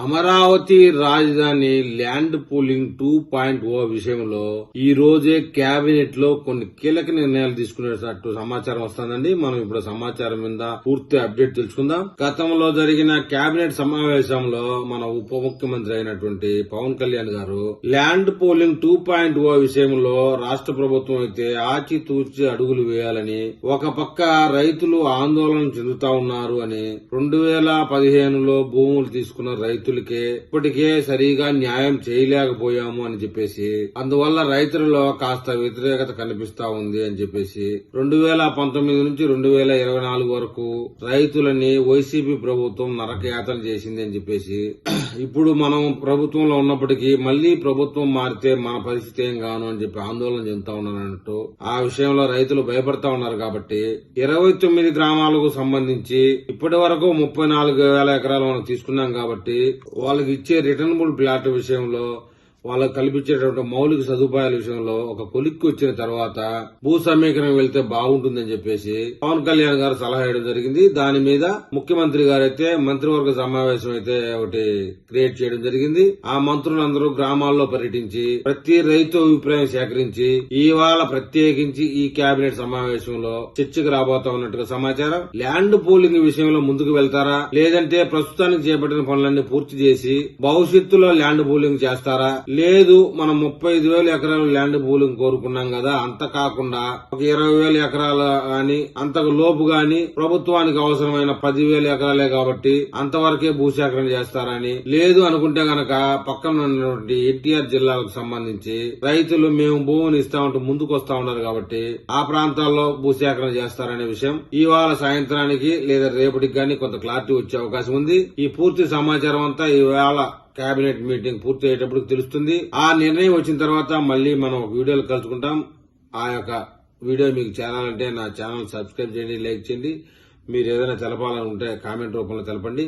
అమరావతి రాజధాని land pooling 2.0 విషయంలో ఈ రోజే కేబినెట్ లో కొన్ని కీలక నిర్ణయాలు తీసుకునేటట్టు సమాచారం వస్తుందండి. మనం ఇప్పుడు సమాచారం మీద పూర్తి అప్డేట్ తెలుసుకుందాం. గతంలో జరిగిన కేబినెట్ సమావేశంలో మన ఉప ముఖ్యమంత్రి అయినటువంటి పవన్ కళ్యాణ్ గారు ల్యాండ్ పూలింగ్ 2.0 విషయంలో రాష్ట్ర ప్రభుత్వం అయితే ఆచితూచి అడుగులు వేయాలని, ఒక పక్క రైతులు ఆందోళన చెందుతా ఉన్నారు అని, 2015లో భూములు తీసుకున్న రైతులకే ఇప్పటికే సరిగా న్యాయం చేయలేకపోయాము అని చెప్పేసి, అందువల్ల రైతులలో కాస్త వ్యతిరేకత కనిపిస్తా ఉంది అని చెప్పేసి 2019 నుంచి 2024 వరకు రైతులని వైసీపీ ప్రభుత్వం నరకయాతన చేసింది అని చెప్పేసి, ఇప్పుడు మనం ప్రభుత్వంలో ఉన్నప్పటికీ మళ్లీ ప్రభుత్వం మారితే మన పరిస్థితి ఏం గాను అని చెప్పి ఆందోళన చెందుతా ఉన్నారంటూ ఆ విషయంలో రైతులు భయపడతా ఉన్నారు. కాబట్టి 29 గ్రామాలకు సంబంధించి ఇప్పటి వరకు 34,000 ఎకరాలు మనం తీసుకున్నాం కాబట్టి వాళ్ళకి ఇచ్చే రిటర్నబుల్ ప్లాట్ విషయంలో, వాళ్ళకు కల్పించేటువంటి మౌలిక సదుపాయాల విషయంలో ఒక కొలిక్కి వచ్చిన తర్వాత భూ సమీకరణ వెళ్తే బాగుంటుందని చెప్పేసి పవన్ కళ్యాణ్ గారు సలహా ఇవ్వడం జరిగింది. దాని మీద ముఖ్యమంత్రి గారైతే మంత్రివర్గ సమావేశం అయితే ఒకటి క్రియేట్ చేయడం జరిగింది. ఆ మంత్రులందరూ గ్రామాల్లో పర్యటించి ప్రతి రైతు అభిప్రాయం సేకరించి ఇవాళ ప్రత్యేకించి ఈ కేబినెట్ సమావేశంలో చర్చకు రాబోతా ఉన్నట్టుగా సమాచారం. ల్యాండ్ పూలింగ్ విషయంలో ముందుకు వెళ్తారా, లేదంటే ప్రస్తుతానికి చేపట్టిన పనులన్నీ పూర్తి చేసి భవిష్యత్తులో ల్యాండ్ పూలింగ్ చేస్తారా, లేదు మనం 35,000 ఎకరాలు ల్యాండ్ పూలింగ్ కోరుకున్నాం కదా, అంత కాకుండా ఒక 20,000 ఎకరాలు గాని అంతకు లోపు గాని ప్రభుత్వానికి అవసరమైన 10,000 ఎకరాలే కాబట్టి అంతవరకే భూసేకరణ చేస్తారని, లేదు అనుకుంటే గనక పక్కన ఉన్నటువంటి ఎన్టీఆర్ జిల్లాలకు సంబంధించి రైతులు మేము భూమిని ఇస్తామంటూ ముందుకు వస్తా ఉన్నారు కాబట్టి ఆ ప్రాంతాల్లో భూసేకరణ చేస్తారనే విషయం ఇవాళ సాయంత్రానికి లేదా రేపటికి గాని కొంత క్లారిటీ వచ్చే అవకాశం ఉంది. ఈ పూర్తి సమాచారం అంతా ఇవాళ కేబినెట్ మీటింగ్ పూర్తి అయ్యేటప్పుడు తెలుస్తుంది. ఆ నిర్ణయం వచ్చిన తర్వాత మళ్లీ మనం ఒక వీడియోలో కలుసుకుంటాం. ఆ యొక్క వీడియో మీకు చేరాలంటే నా ఛానల్ సబ్స్క్రైబ్ చేయండి, లైక్ చేయండి. మీరు ఏదైనా తెలపాలని ఉంటే కామెంట్ రూపంలో తెలపండి.